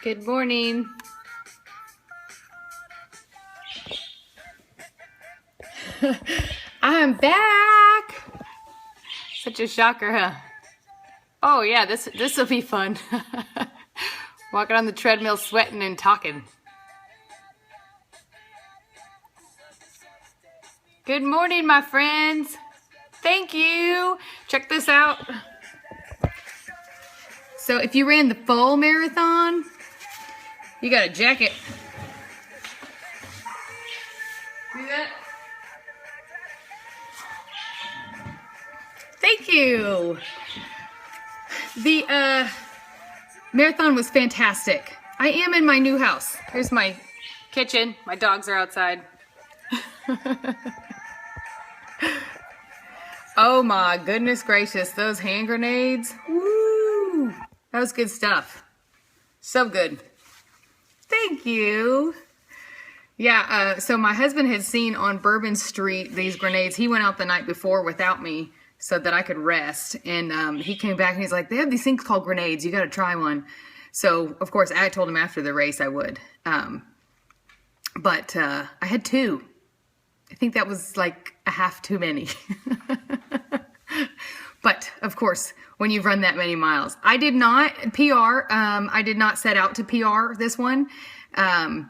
Good morning. I'm back. Such a shocker, huh? Oh yeah, this will be fun. Walking on the treadmill, sweating and talking. Good morning, my friends. Thank you. Check this out. So if you ran the full marathon, you got a jacket. See that? Thank you. The marathon was fantastic. I am in my new house. Here's my kitchen. My dogs are outside. Oh my goodness gracious, those hand grenades. Woo! That was good stuff. So good. Thank you. Yeah, so my husband had seen on Bourbon Street these grenades. He went out the night before without me so that I could rest. And he came back and he's like, they have these things called grenades. You got to try one. So, of course, I told him after the race I would. But I had two. I think that was like a half too many. But, of course, when you've run that many miles. I did not PR. I did not set out to PR this one. I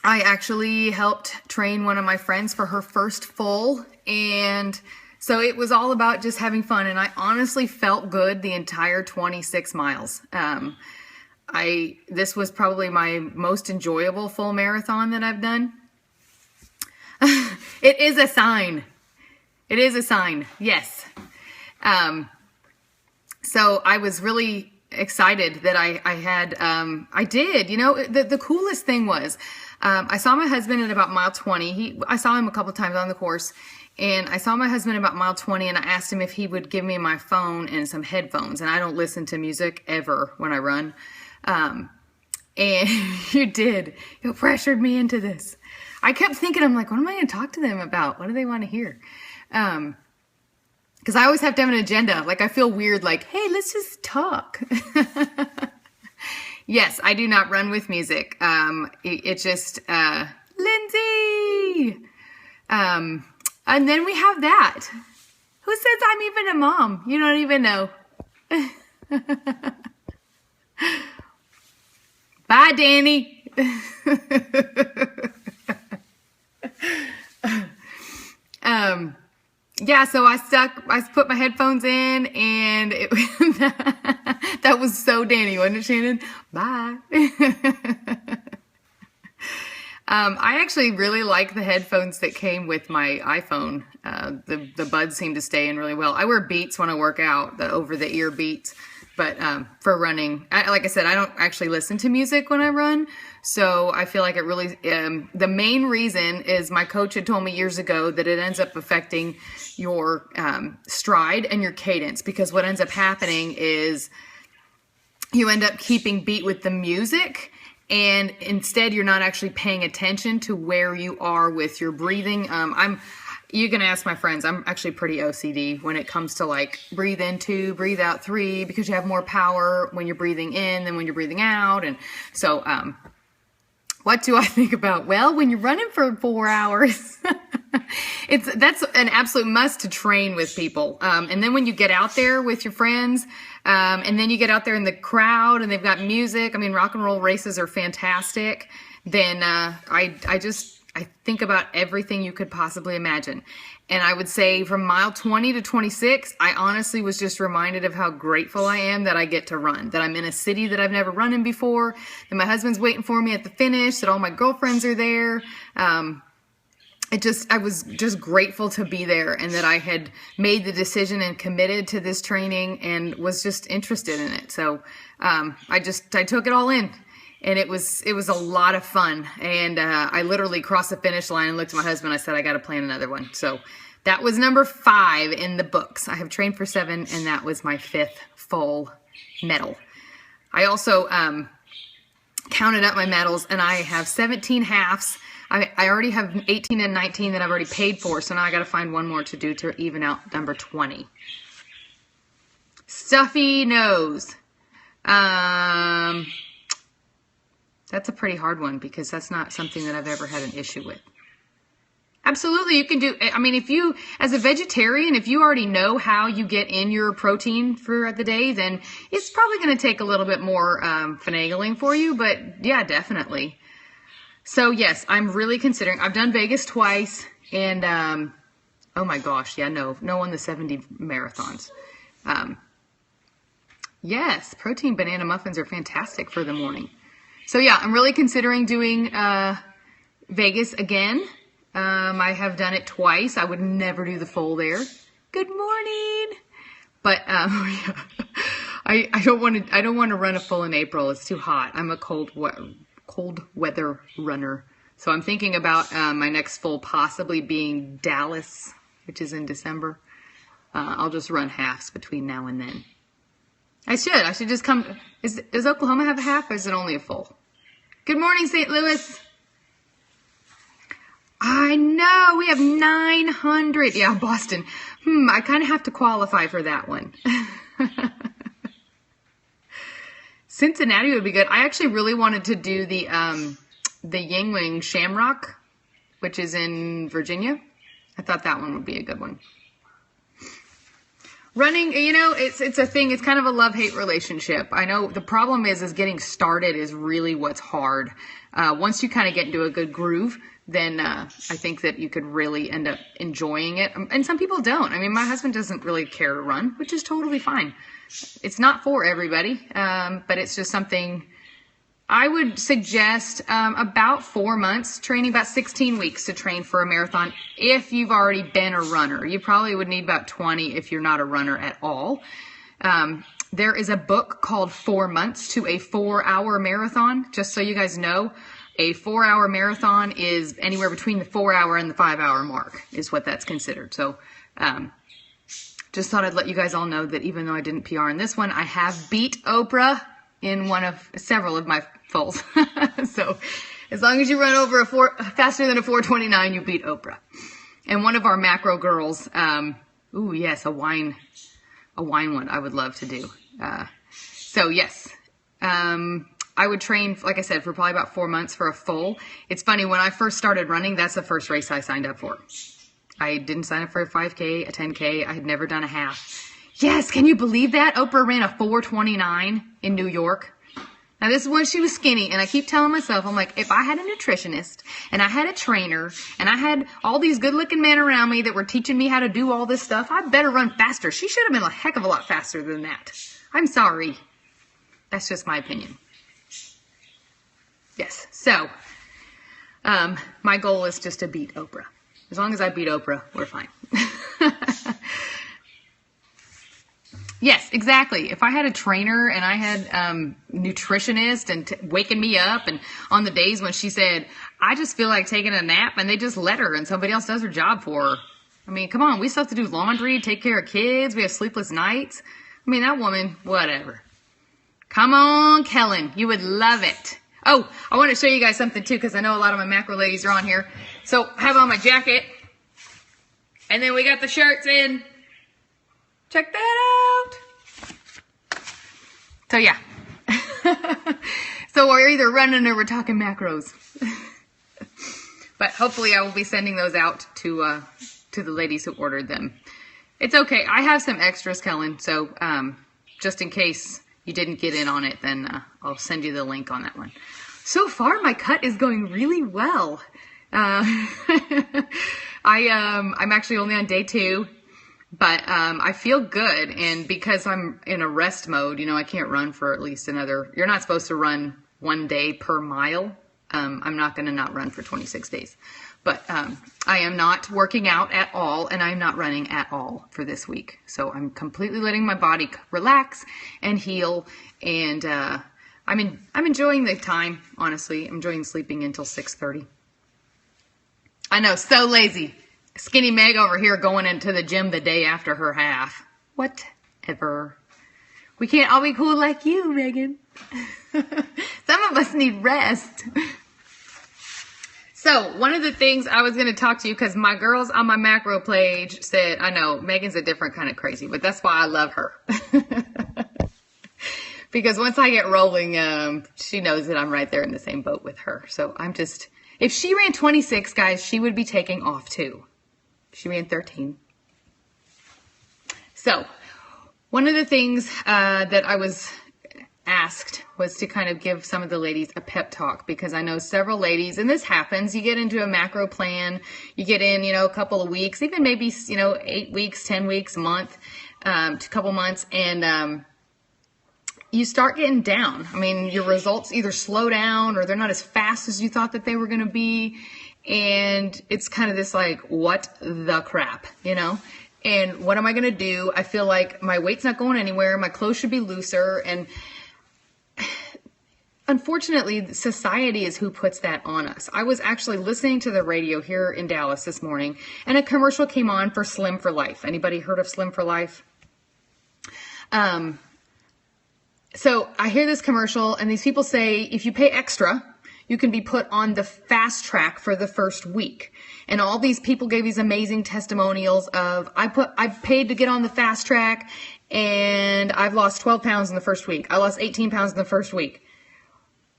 actually helped train one of my friends for her first full. And so it was all about just having fun. And I honestly felt good the entire 26 miles. This was probably my most enjoyable full marathon that I've done. It is a sign. It is a sign. Yes. So I was really excited that I did, you know, the coolest thing was, I saw my husband at about mile 20. I saw him a couple times on the course, and I saw my husband about mile 20, and I asked him if he would give me my phone and some headphones. And I don't listen to music ever when I run. And you did. You pressured me into this. I kept thinking, I'm like, what am I going to talk to them about? What do they want to hear? Because I always have to have an agenda. Like, I feel weird, like, hey, let's just talk. Yes, I do not run with music. It's just, Lindsay! And then we have that. Who says I'm even a mom? You don't even know. Bye, Danny. Yeah, so I put my headphones in, and that was so Danny, wasn't it, Shannon? Bye. I actually really like the headphones that came with my iPhone. The buds seem to stay in really well. I wear Beats when I work out, the over-the-ear Beats. But for running, like I said, I don't actually listen to music when I run. So I feel like it really, the main reason is my coach had told me years ago that it ends up affecting your stride and your cadence. Because what ends up happening is you end up keeping beat with the music. And instead, you're not actually paying attention to where you are with your breathing. You can ask my friends. I'm actually pretty OCD when it comes to like breathe in 2, breathe out 3, because you have more power when you're breathing in than when you're breathing out. And so, what do I think about? Well, when you're running for 4 hours, that's an absolute must to train with people. And then when you get out there with your friends, and then you get out there in the crowd and they've got music. I mean, rock and roll races are fantastic. Then, I think about everything you could possibly imagine. And I would say from mile 20 to 26, I honestly was just reminded of how grateful I am that I get to run, that I'm in a city that I've never run in before, that my husband's waiting for me at the finish, that all my girlfriends are there. I was just grateful to be there, and that I had made the decision and committed to this training and was just interested in it. So I took it all in. And it was a lot of fun. And I literally crossed the finish line and looked at my husband. I said, I got to plan another one. So that was number 5 in the books. I have trained for 7, and that was my 5th full medal. I also counted up my medals, and I have 17 halves. I already have 18 and 19 that I've already paid for. So now I got to find one more to do to even out number 20. Stuffy nose. That's a pretty hard one because that's not something that I've ever had an issue with. Absolutely, you can do, I mean, if you, as a vegetarian, if you already know how you get in your protein for the day, then it's probably going to take a little bit more finagling for you, but yeah, definitely. So yes, I'm really considering, I've done Vegas twice, and oh my gosh, yeah, no on the 70 marathons. Yes, protein banana muffins are fantastic for the morning. So yeah, I'm really considering doing Vegas again. I have done it twice. I would never do the full there. Good morning. But yeah. I don't want to run a full in April. It's too hot. I'm a cold weather runner. So I'm thinking about my next full possibly being Dallas, which is in December. I'll just run halves between now and then. I should just come. Does Oklahoma have a half, or is it only a full? Good morning, St. Louis. I know, we have 900. Yeah, Boston. I kind of have to qualify for that one. Cincinnati would be good. I actually really wanted to do the Yingling Shamrock, which is in Virginia. I thought that one would be a good one. Running, you know, it's a thing. It's kind of a love-hate relationship. I know the problem is getting started is really what's hard. Once you kind of get into a good groove, then I think that you could really end up enjoying it. And some people don't. I mean, my husband doesn't really care to run, which is totally fine. It's not for everybody, but it's just something I would suggest about 4 months, training about 16 weeks to train for a marathon if you've already been a runner. You probably would need about 20 if you're not a runner at all. There is a book called 4 Months to a 4-Hour Marathon, just so you guys know. A 4-hour marathon is anywhere between the 4-hour and the 5-hour mark is what that's considered. So just thought I'd let you guys all know that even though I didn't PR in this one, I have beat Oprah in several of my fulls. So as long as you run over faster than a 4:29, you beat Oprah. And one of our macro girls, ooh yes, a wine one I would love to do. So yes, I would train, like I said, for probably about 4 months for a full. It's funny, when I first started running, that's the first race I signed up for. I didn't sign up for a 5K, a 10K. I had never done a half. Yes, can you believe that? Oprah ran a 4:29 in New York. Now, this is when she was skinny, and I keep telling myself, I'm like, if I had a nutritionist, and I had a trainer, and I had all these good-looking men around me that were teaching me how to do all this stuff, I better run faster. She should have been a heck of a lot faster than that. I'm sorry. That's just my opinion. Yes, so my goal is just to beat Oprah. As long as I beat Oprah, we're fine. Yes, exactly. If I had a trainer and I had nutritionist and waking me up, and on the days when she said, I just feel like taking a nap, and they just let her and somebody else does her job for her. I mean, come on, we still have to do laundry, take care of kids, we have sleepless nights. I mean, that woman, whatever. Come on, Kellen, you would love it. Oh, I want to show you guys something too, because I know a lot of my macro ladies are on here. So I have on my jacket, and then we got the shirts in. Check that out. So yeah. So we're either running or we're talking macros. But hopefully I will be sending those out to the ladies who ordered them. It's okay. I have some extras, Kellen. So just in case you didn't get in on it, then I'll send you the link on that one. So far, my cut is going really well. I'm actually only on day 2. But I feel good, and because I'm in a rest mode, you know, I can't run for at least you're not supposed to run 1 day per mile. I'm not going to not run for 26 days. But I am not working out at all, and I'm not running at all for this week. So I'm completely letting my body relax and heal, and I'm enjoying the time, honestly. I'm enjoying sleeping until 6:30. I know, so lazy. Skinny Meg over here going into the gym the day after her half. Whatever. We can't all be cool like you, Megan. Some of us need rest. So, one of the things I was going to talk to you, because my girls on my macro page said, I know, Megan's a different kind of crazy, but that's why I love her. Because once I get rolling, she knows that I'm right there in the same boat with her. So I'm just, if she ran 26, guys, she would be taking off too. She ran 13. So one of the things that I was asked was to kind of give some of the ladies a pep talk, because I know several ladies, and this happens, you get into a macro plan, you get in, a couple of weeks, even maybe, 8 weeks, 10 weeks, a month, a couple months, and you start getting down. I mean, your results either slow down or they're not as fast as you thought that they were going to be. And it's kind of this like, what the crap, And what am I going to do? I feel like my weight's not going anywhere. My clothes should be looser. And unfortunately, society is who puts that on us. I was actually listening to the radio here in Dallas this morning, and a commercial came on for Slim for Life. Anybody heard of Slim for Life? So I hear this commercial, and these people say, if you pay extra, you can be put on the fast track for the first week. And all these people gave these amazing testimonials of, I paid to get on the fast track, and I've lost 12 pounds in the first week. I lost 18 pounds in the first week.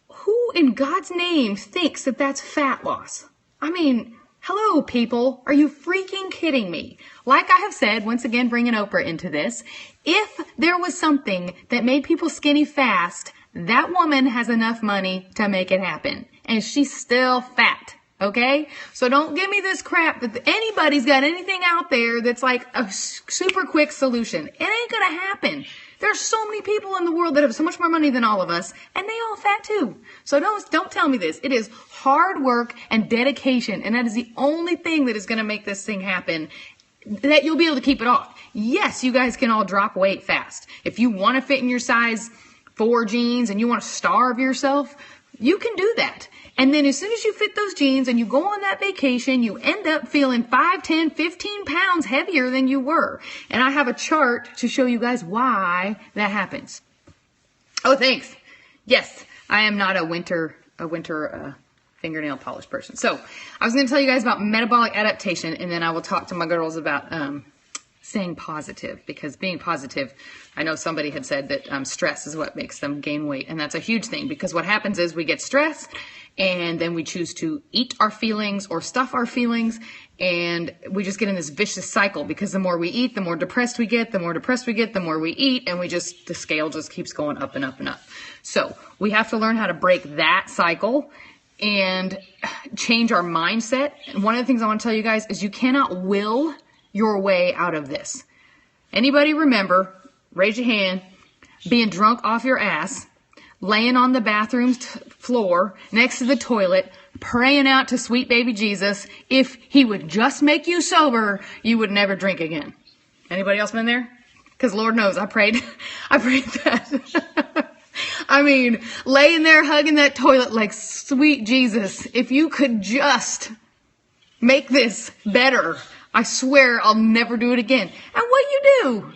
Who in God's name thinks that that's fat loss? I mean, hello, people. Are you freaking kidding me? Like I have said, once again, bringing Oprah into this, if there was something that made people skinny fast, that woman has enough money to make it happen. And she's still fat. Okay? So don't give me this crap that anybody's got anything out there that's like a super quick solution. It ain't gonna happen. There's so many people in the world that have so much more money than all of us, and they all fat too. So don't tell me this. It is hard work and dedication, and that is the only thing that is going to make this thing happen, that you'll be able to keep it off. Yes, you guys can all drop weight fast. If you want to fit in your size 4 jeans and you want to starve yourself, you can do that. And then as soon as you fit those jeans and you go on that vacation, you end up feeling 5, 10, 15 pounds heavier than you were. And I have a chart to show you guys why that happens. Oh, thanks. Yes, I am not a winter fingernail polish person. So I was going to tell you guys about metabolic adaptation, and then I will talk to my girls about staying positive, because being positive, I know somebody had said that stress is what makes them gain weight. And that's a huge thing, because what happens is we get stressed, and then we choose to eat our feelings or stuff our feelings, and we just get in this vicious cycle, because the more we eat, the more depressed we get, the more depressed we get, the more we eat, and the scale just keeps going up and up and up. So we have to learn how to break that cycle and change our mindset. And one of the things I want to tell you guys is you cannot will your way out of this. Anybody remember, raise your hand, being drunk off your ass, laying on the bathroom floor next to the toilet, praying out to sweet baby Jesus, if he would just make you sober, you would never drink again. Anybody else been there? Because Lord knows I prayed that. I mean, laying there hugging that toilet like, sweet Jesus, if you could just make this better, I swear I'll never do it again. And what you do?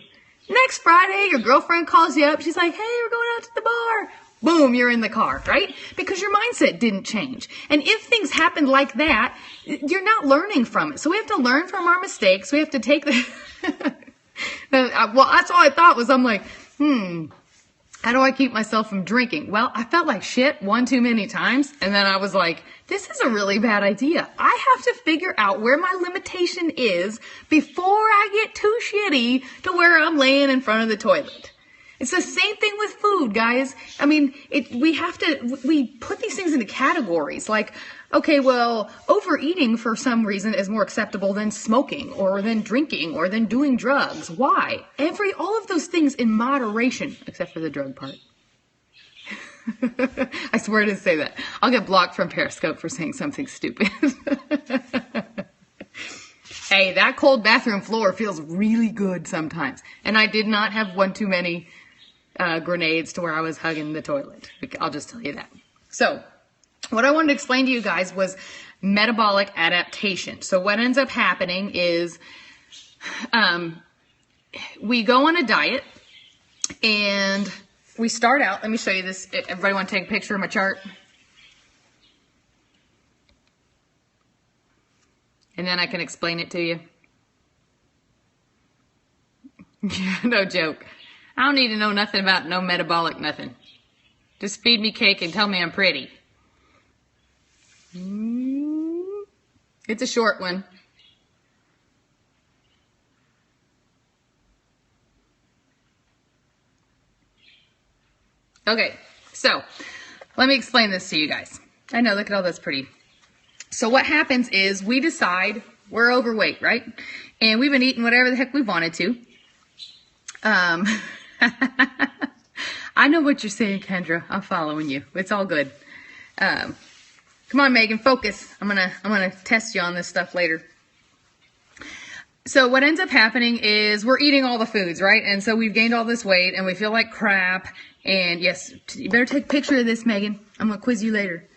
Next Friday, your girlfriend calls you up. She's like, hey, we're going out to the bar. Boom, you're in the car, right? Because your mindset didn't change. And if things happen like that, you're not learning from it. So we have to learn from our mistakes. We have to take the... Well, that's all I thought was, I'm like, how do I keep myself from drinking? Well, I felt like shit one too many times. And then I was like, this is a really bad idea. I have to figure out where my limitation is before I get too shitty to where I'm laying in front of the toilet. It's the same thing with food, guys. I mean, we put these things into categories. Like, okay, well, overeating for some reason is more acceptable than smoking or than drinking or than doing drugs. Why? All of those things in moderation, except for the drug part. I swear I didn't say that. I'll get blocked from Periscope for saying something stupid. Hey, that cold bathroom floor feels really good sometimes. And I did not have one too many grenades to where I was hugging the toilet. I'll just tell you that. So what I wanted to explain to you guys was metabolic adaptation. So what ends up happening is we go on a diet, and we start out, let me show you this. Everybody want to take a picture of my chart? And then I can explain it to you. Yeah, no joke. I don't need to know nothing about no metabolic nothing. Just feed me cake and tell me I'm pretty. It's a short one. Okay, so let me explain this to you guys. I know, look at all this pretty. So what happens is we decide we're overweight, right? And we've been eating whatever the heck we wanted to. I know what you're saying, Kendra. I'm following you. It's all good. Come on, Megan, focus. I'm gonna test you on this stuff later. So what ends up happening is we're eating all the foods, right? And so we've gained all this weight and we feel like crap. And yes, you better take a picture of this, Megan. I'm gonna quiz you later.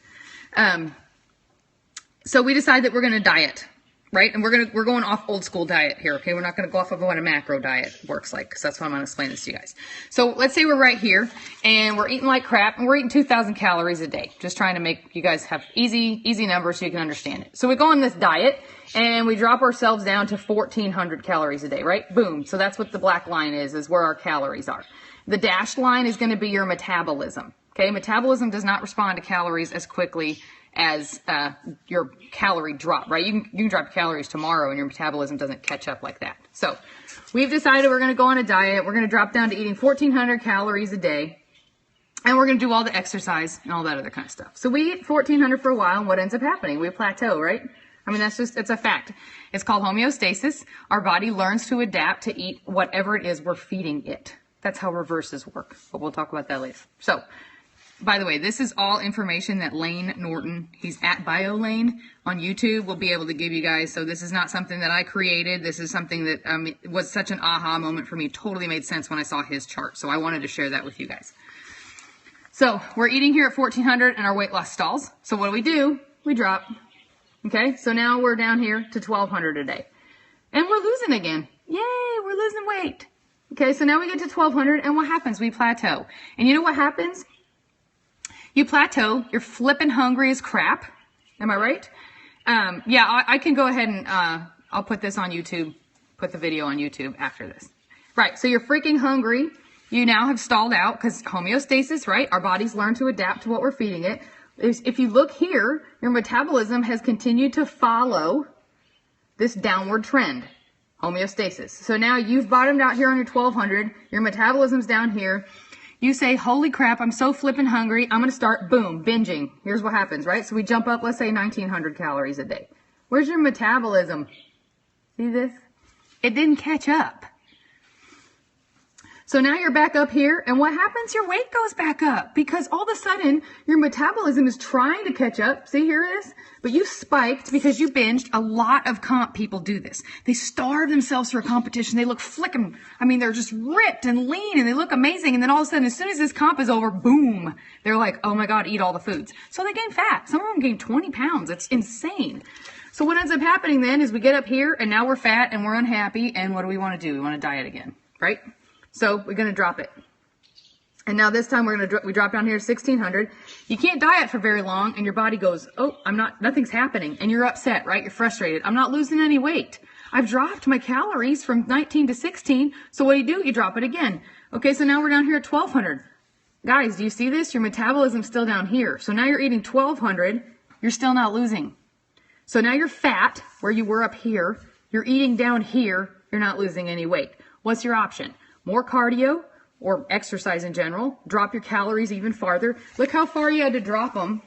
So we decide that we're gonna diet, right? And we're going off old school diet here, okay? We're not gonna go off of what a macro diet works like, because that's why I'm gonna explain this to you guys. So let's say we're right here and we're eating like crap and we're eating 2,000 calories a day. Just trying to make you guys have easy numbers so you can understand it. So we go on this diet and we drop ourselves down to 1,400 calories a day, right? Boom. So that's what the black line is where our calories are. The dashed line is gonna be your metabolism, okay? Metabolism does not respond to calories as quickly as your calorie drop, right? You can drop calories tomorrow and your metabolism doesn't catch up like that. So we've decided we're going to go on a diet. We're going to drop down to eating 1,400 calories a day. And we're going to do all the exercise and all that other kind of stuff. So we eat 1,400 for a while, and what ends up happening? We plateau, right? I mean, it's a fact. It's called homeostasis. Our body learns to adapt to eat whatever it is we're feeding it. That's how reverses work, but we'll talk about that later. So, by the way, this is all information that Lane Norton, he's at BioLane on YouTube, will be able to give you guys. So this is not something that I created. This is something that was such an aha moment for me. Totally made sense when I saw his chart. So I wanted to share that with you guys. So we're eating here at 1,400 and our weight loss stalls. So what do? We drop. Okay, so now we're down here to 1,200 a day. And we're losing again. Yay, we're losing weight. Okay, so now we get to 1,200 and what happens? We plateau. And you know what happens? You plateau, you're flipping hungry as crap. Am I right? Yeah, I can go ahead and I'll put this on YouTube, put the video on YouTube after this. Right, so you're freaking hungry. You now have stalled out because homeostasis, right? Our bodies learn to adapt to what we're feeding it. If you look here, your metabolism has continued to follow this downward trend, homeostasis. So now you've bottomed out here on your 1,200, your metabolism's down here. You say, holy crap, I'm so flippin' hungry. I'm going to start, boom, binging. Here's what happens, right? So we jump up, let's say 1,900 calories a day. Where's your metabolism? See this? It didn't catch up. So now you're back up here, and what happens? Your weight goes back up because all of a sudden your metabolism is trying to catch up. See, here it is. But you spiked because you binged. A lot of comp people do this. They starve themselves for a competition. They look flicking. I mean, they're just ripped and lean and they look amazing. And then all of a sudden, as soon as this comp is over, boom, they're like, oh my God, eat all the foods. So they gain fat. Some of them gain 20 pounds. It's insane. So what ends up happening then is we get up here and now we're fat and we're unhappy. And what do we want to do? We want to diet again, right? So we're going to drop it. And now this time we drop down here to 1,600. You can't diet for very long and your body goes, oh, nothing's happening. And you're upset, right? You're frustrated. I'm not losing any weight. I've dropped my calories from 19 to 16. So what do? You drop it again. Okay, so now we're down here at 1,200. Guys, do you see this? Your metabolism's still down here. So now you're eating 1,200. You're still not losing. So now you're fat where you were up here. You're eating down here. You're not losing any weight. What's your option? More cardio or exercise in general. Drop your calories even farther. Look how far you had to drop them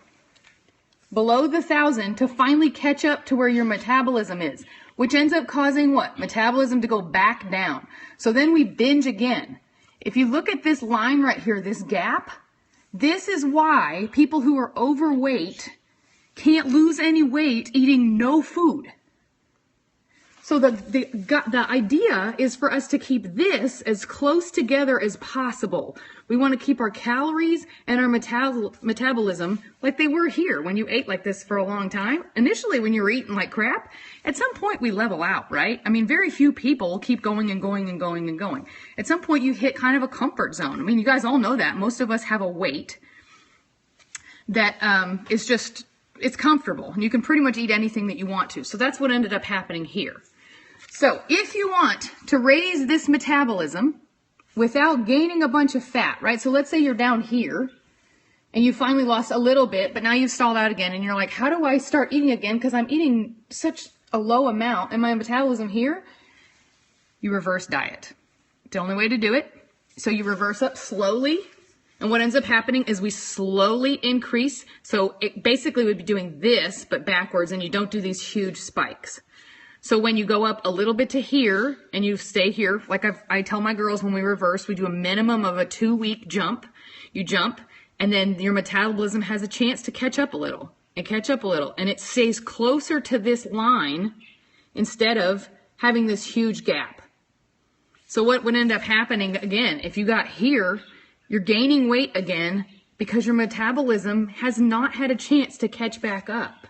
below the 1,000 to finally catch up to where your metabolism is, which ends up causing what? Metabolism to go back down. So then we binge again. If you look at this line right here, this gap, this is why people who are overweight can't lose any weight eating no food. So the idea is for us to keep this as close together as possible. We want to keep our calories and our metabolism like they were here when you ate like this for a long time. Initially, when you were eating like crap, at some point we level out, right? I mean, very few people keep going and going and going and going. At some point, you hit kind of a comfort zone. I mean, you guys all know that. Most of us have a weight that is just, it's comfortable. And you can pretty much eat anything that you want to. So that's what ended up happening here. So if you want to raise this metabolism, without gaining a bunch of fat, right? So let's say you're down here and you finally lost a little bit, but now you've stalled out again and you're like, how do I start eating again? Because I'm eating such a low amount and my metabolism here. You reverse diet. It's the only way to do it. So you reverse up slowly. And what ends up happening is we slowly increase. So it basically would be doing this, but backwards, and you don't do these huge spikes. So when you go up a little bit to here and you stay here, like I tell my girls when we reverse, we do a minimum of a 2-week jump. You jump and then your metabolism has a chance to catch up a little and catch up a little. And it stays closer to this line instead of having this huge gap. So what would end up happening again, if you got here, you're gaining weight again because your metabolism has not had a chance to catch back up.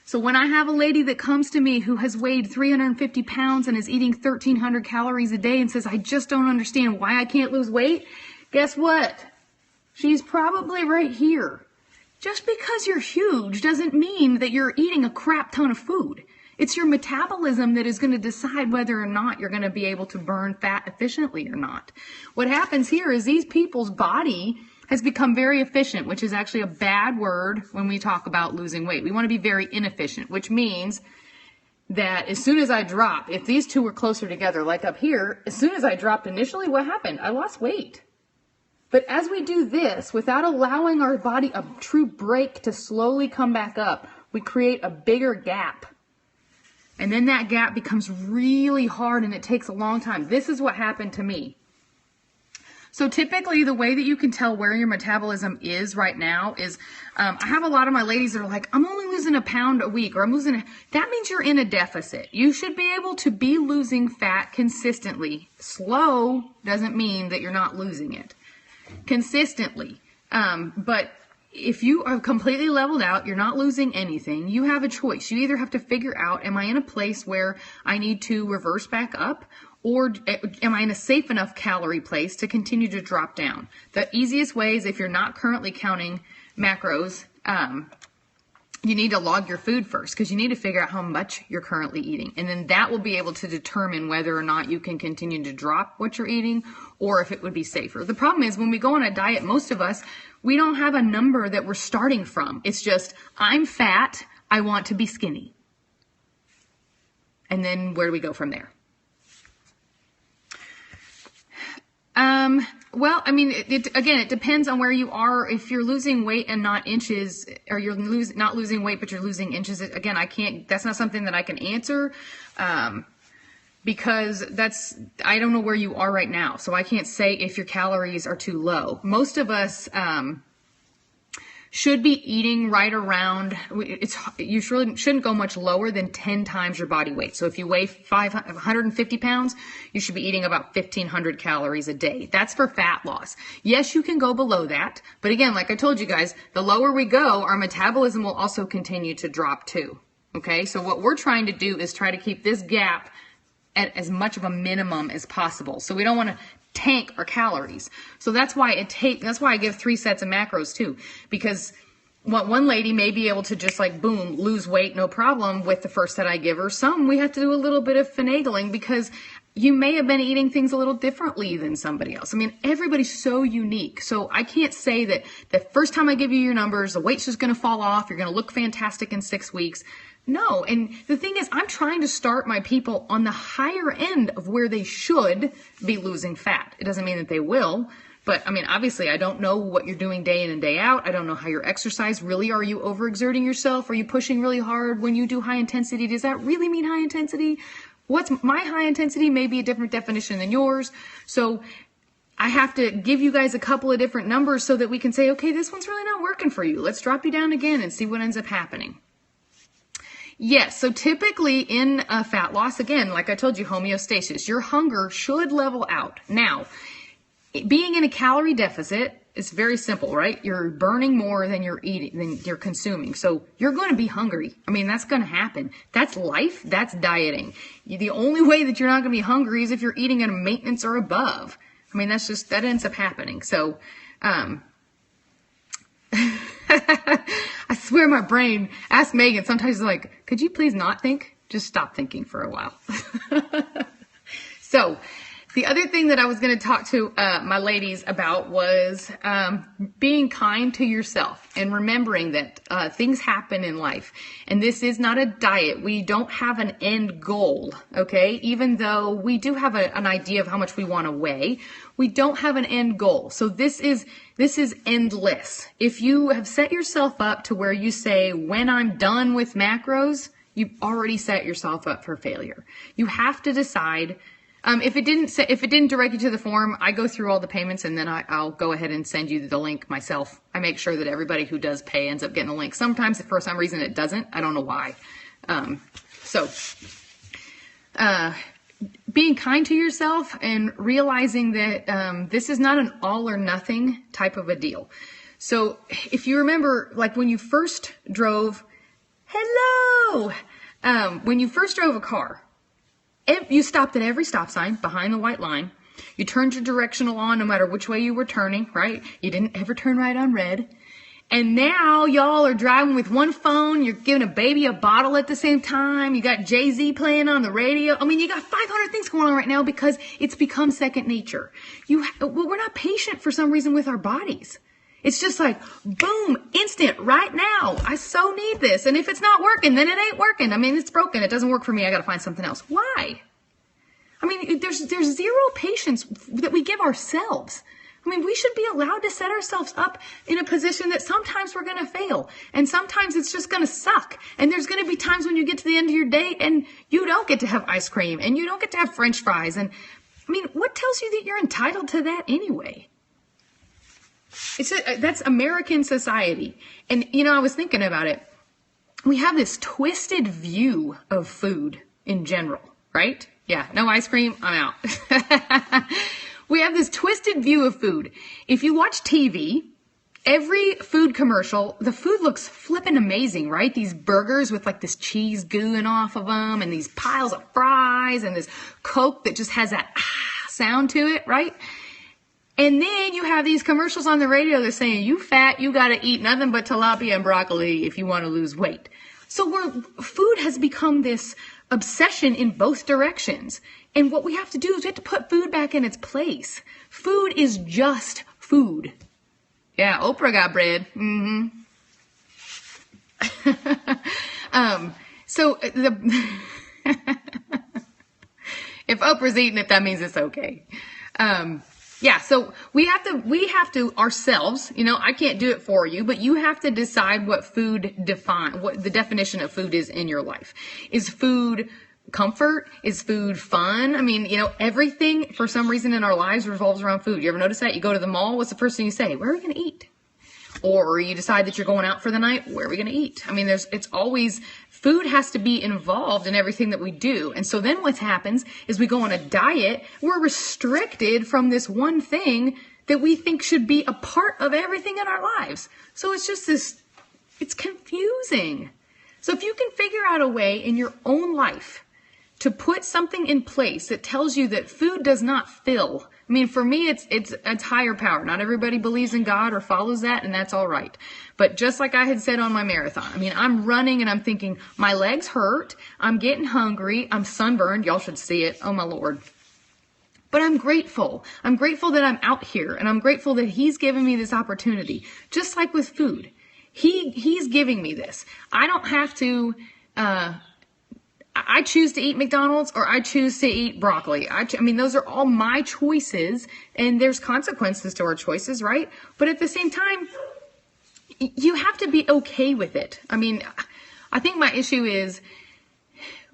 So when I have a lady that comes to me who has weighed 350 pounds and is eating 1,300 calories a day and says, I just don't understand why I can't lose weight, guess what? She's probably right here. Just because you're huge doesn't mean that you're eating a crap ton of food. It's your metabolism that is going to decide whether or not you're going to be able to burn fat efficiently or not. What happens here is these people's body has become very efficient, which is actually a bad word when we talk about losing weight. We want to be very inefficient, which means that as soon as I drop, if these two were closer together, like up here, as soon as I dropped initially, what happened? I lost weight. But as we do this, without allowing our body a true break to slowly come back up, we create a bigger gap. And then that gap becomes really hard and it takes a long time. This is what happened to me. So typically the way that you can tell where your metabolism is right now is, I have a lot of my ladies that are like, I'm only losing a pound a week, or I'm losing, that means you're in a deficit. You should be able to be losing fat consistently. Slow doesn't mean that you're not losing it. Consistently. But if you are completely leveled out, you're not losing anything, you have a choice. You either have to figure out, am I in a place where I need to reverse back up, or am I in a safe enough calorie place to continue to drop down? The easiest way is, if you're not currently counting macros, you need to log your food first, because you need to figure out how much you're currently eating. And then that will be able to determine whether or not you can continue to drop what you're eating, or if it would be safer. The problem is, when we go on a diet, most of us, we don't have a number that we're starting from. It's just, I'm fat, I want to be skinny. And then where do we go from there? Well, I mean, again, it depends on where you are. If you're losing weight and not inches, or you're not losing weight, but you're losing inches, again, that's not something that I can answer, because I don't know where you are right now. So I can't say if your calories are too low. Most of us, should be eating right around, you shouldn't go much lower than 10 times your body weight. So if you weigh 150 pounds, you should be eating about 1,500 calories a day. That's for fat loss. Yes, you can go below that. But again, like I told you guys, the lower we go, our metabolism will also continue to drop too. Okay, so what we're trying to do is try to keep this gap at as much of a minimum as possible. So we don't want to tank our calories. So that's why I give 3 sets of macros too, because one lady may be able to just like, boom, lose weight, no problem with the first set I give her. Some we have to do a little bit of finagling, because you may have been eating things a little differently than somebody else. I mean, everybody's so unique. So I can't say that the first time I give you your numbers, the weight's just going to fall off. You're going to look fantastic in 6 weeks. No. And the thing is, I'm trying to start my people on the higher end of where they should be losing fat. It doesn't mean that they will, but I mean, obviously I don't know what you're doing day in and day out. I don't know how your exercise, really, are you overexerting yourself? Are you pushing really hard when you do high intensity? Does that really mean high intensity? What's my high intensity may be a different definition than yours. So I have to give you guys a couple of different numbers so that we can say, okay, this one's really not working for you. Let's drop you down again and see what ends up happening. Yes, so typically in fat loss, again, like I told you, homeostasis, your hunger should level out. Now, being in a calorie deficit is very simple, right? You're burning more than you're eating, than you're consuming. So you're going to be hungry. I mean, that's going to happen. That's life. That's dieting. The only way that you're not going to be hungry is if you're eating at a maintenance or above. I mean, that ends up happening. So, I swear my brain, ask Megan, sometimes it's like, could you please not think? Just stop thinking for a while. So The other thing that I was going to talk to my ladies about was being kind to yourself and remembering that things happen in life. And this is not a diet. We don't have an end goal, okay? Even though we do have an idea of how much we want to weigh, we don't have an end goal. So this is endless. If you have set yourself up to where you say, when I'm done with macros, you've already set yourself up for failure. You have to decide. If it didn't direct you to the form, I go through all the payments and then I'll go ahead and send you the link myself. I make sure that everybody who does pay ends up getting the link. Sometimes, if for some reason it doesn't, I don't know why. Being kind to yourself and realizing that this is not an all or nothing type of a deal. So if you remember, like when you first drove, when you first drove a car, you stopped at every stop sign behind the white line. You turned your directional on no matter which way you were turning, right? You didn't ever turn right on red. And now y'all are driving with one phone. You're giving a baby a bottle at the same time. You got Jay-Z playing on the radio. I mean, you got 500 things going on right now because it's become second nature. We're not patient for some reason with our bodies. It's just like, boom, instant, right now. I so need this. And if it's not working, then it ain't working. I mean, it's broken. It doesn't work for me. I got to find something else. Why? I mean, there's zero patience that we give ourselves. I mean, we should be allowed to set ourselves up in a position that sometimes we're going to fail. And sometimes it's just going to suck. And there's going to be times when you get to the end of your day and you don't get to have ice cream and you don't get to have French fries. And I mean, what tells you that you're entitled to that anyway? That's American society. And, I was thinking about it. We have this twisted view of food in general, right? Yeah, no ice cream, I'm out. We have this twisted view of food. If you watch TV, every food commercial, the food looks flippin' amazing, right? These burgers with like this cheese gooing off of them and these piles of fries and this Coke that just has that sound to it, right? And then you have these commercials on the radio that are saying, you fat, you got to eat nothing but tilapia and broccoli if you want to lose weight. So food has become this obsession in both directions. And what we have to do is we have to put food back in its place. Food is just food. Yeah, Oprah got bread. Mm-hmm. If Oprah's eating it, that means it's okay. So we have to ourselves, I can't do it for you, but you have to decide what the definition of food is in your life. Is food comfort? Is food fun? I mean, everything for some reason in our lives revolves around food. You ever notice that? You go to the mall, what's the first thing you say? Where are we going to eat? Or you decide that you're going out for the night, where are we going to eat? I mean, it's always, food has to be involved in everything that we do. And so then what happens is we go on a diet, we're restricted from this one thing that we think should be a part of everything in our lives. So it's just it's confusing. So if you can figure out a way in your own life to put something in place that tells you that food does not fill. I mean, for me, it's higher power. Not everybody believes in God or follows that, and that's all right. But just like I had said on my marathon, I mean, I'm running and I'm thinking, my legs hurt, I'm getting hungry, I'm sunburned, y'all should see it, oh my Lord. But I'm grateful. I'm grateful that I'm out here, and I'm grateful that He's given me this opportunity. Just like with food, He's giving me this. I don't have to, I choose to eat McDonald's or I choose to eat broccoli. I mean, those are all my choices, and there's consequences to our choices, right? But at the same time, you have to be okay with it. I mean, I think my issue is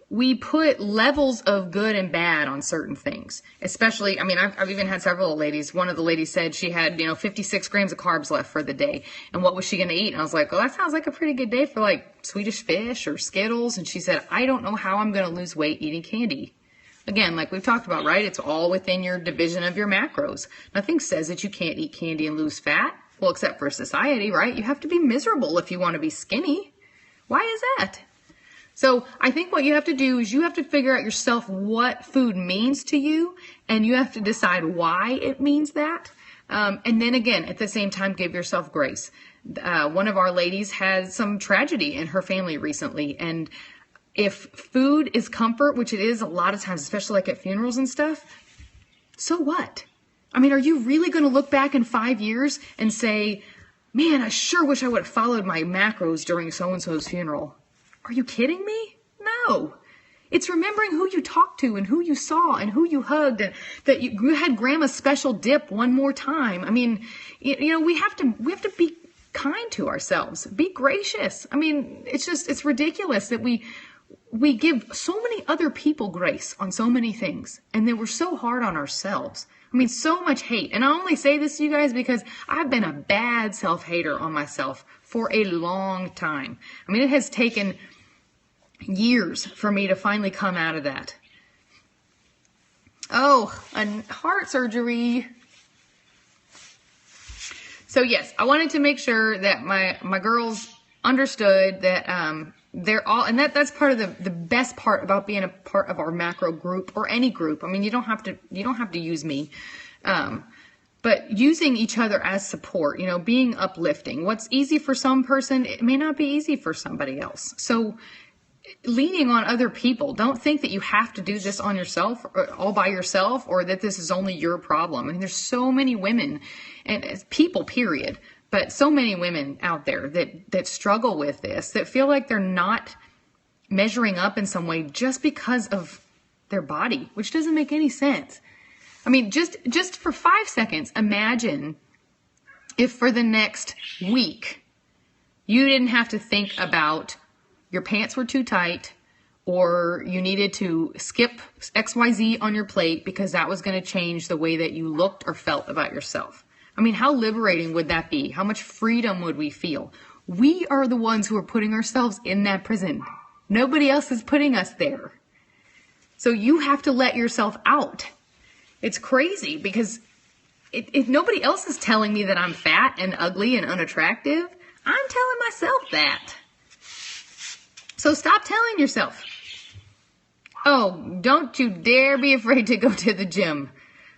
we put levels of good and bad on certain things, especially, I mean, I've even had several ladies. One of the ladies said she had, 56 grams of carbs left for the day. And what was she going to eat? And I was like, well, that sounds like a pretty good day for like Swedish fish or Skittles. And she said, I don't know how I'm going to lose weight eating candy. Again, like we've talked about, right? It's all within your division of your macros. Nothing says that you can't eat candy and lose fat. Well, except for society, right? You have to be miserable if you want to be skinny. Why is that? So I think what you have to do is you have to figure out yourself what food means to you, and you have to decide why it means that. And then again, at the same time, give yourself grace. One of our ladies had some tragedy in her family recently, and if food is comfort, which it is a lot of times, especially like at funerals and stuff, So what? I mean, are you really going to look back in 5 years and say, man, I sure wish I would have followed my macros during so-and-so's funeral? Are you kidding me? No. It's remembering who you talked to and who you saw and who you hugged, and that you had grandma's special dip one more time. I mean, we have to be kind to ourselves. Be gracious. I mean, it's ridiculous that we give so many other people grace on so many things, and then we're so hard on ourselves. I mean, so much hate. And I only say this to you guys because I've been a bad self-hater on myself for a long time. I mean, it has taken years for me to finally come out of that. Oh, a heart surgery. So yes, I wanted to make sure that my girls understood that they're all, and that's part of the best part about being a part of our macro group or any group. I mean, you don't have to use me, but using each other as support. Being uplifting. What's easy for some person, it may not be easy for somebody else. So leaning on other people. Don't think that you have to do this on yourself or all by yourself, or that this is only your problem. I mean, there's so many women and people, period, but so many women out there that struggle with this, that feel like they're not measuring up in some way just because of their body, which doesn't make any sense. I mean, just for 5 seconds, imagine if for the next week you didn't have to think about your pants were too tight, or you needed to skip XYZ on your plate because that was going to change the way that you looked or felt about yourself. I mean, how liberating would that be? How much freedom would we feel? We are the ones who are putting ourselves in that prison. Nobody else is putting us there. So you have to let yourself out. It's crazy because if nobody else is telling me that I'm fat and ugly and unattractive, I'm telling myself that. So stop telling yourself. Oh, don't you dare be afraid to go to the gym.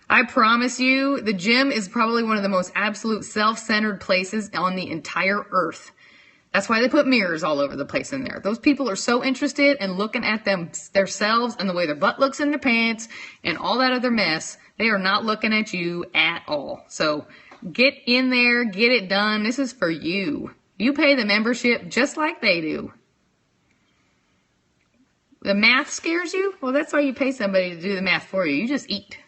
I promise you, the gym is probably one of the most absolute self-centered places on the entire earth. That's why they put mirrors all over the place in there. Those people are so interested in looking at themselves and the way their butt looks in their pants and all that other mess. They are not looking at you at all. So get in there, get it done. This is for you. You pay the membership just like they do. The math scares you? Well, that's why you pay somebody to do the math for you. You just eat.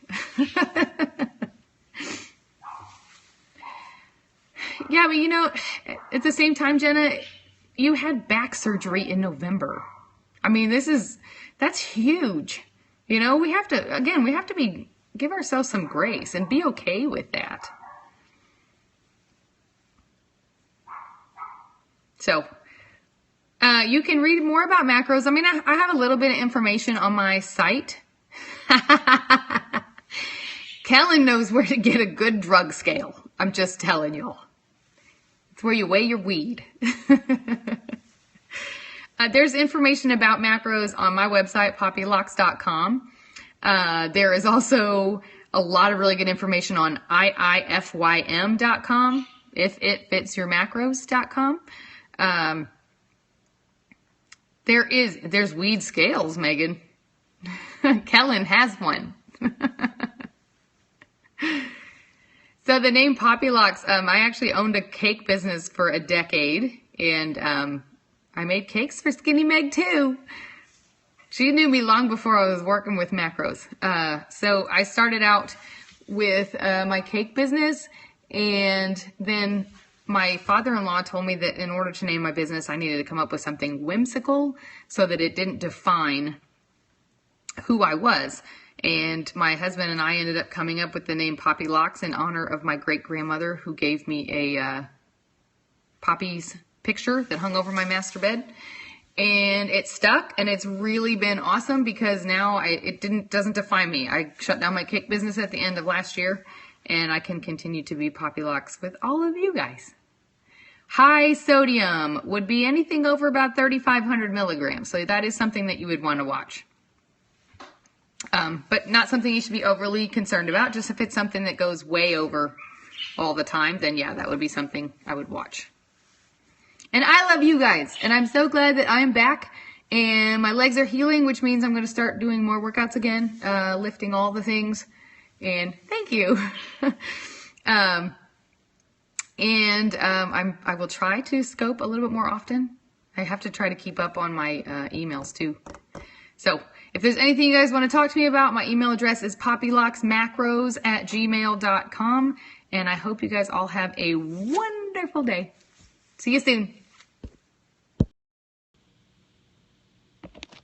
Yeah, but at the same time, Jenna, you had back surgery in November. I mean, that's huge. We have to give ourselves some grace and be okay with that. So, you can read more about macros. I mean, I have a little bit of information on my site. Kellen knows where to get a good drug scale. I'm just telling y'all. It's where you weigh your weed. There's information about macros on my website, poppylocks.com. There is also a lot of really good information on iifym.com, ifitfitsyourmacros.com. There's weed scales, Megan. Kellen has one. So the name Poppylocks, I actually owned a cake business for a decade, and I made cakes for Skinny Meg too. She knew me long before I was working with macros. So I started out with my cake business, and then my father-in-law told me that in order to name my business, I needed to come up with something whimsical so that it didn't define who I was. And my husband and I ended up coming up with the name Poppylocks in honor of my great-grandmother, who gave me a Poppy's picture that hung over my master bed. And it stuck, and it's really been awesome because now it doesn't define me. I shut down my cake business at the end of last year, and I can continue to be Poppylocks with all of you guys. High sodium would be anything over about 3,500 milligrams. So that is something that you would want to watch. But not something you should be overly concerned about. Just if it's something that goes way over all the time, then yeah, that would be something I would watch. And I love you guys. And I'm so glad that I am back and my legs are healing, which means I'm going to start doing more workouts again, lifting all the things. And thank you. I will try to scope a little bit more often. I have to try to keep up on my emails too. So if there's anything you guys want to talk to me about, my email address is poppylocksmacros@gmail.com. And I hope you guys all have a wonderful day. See you soon.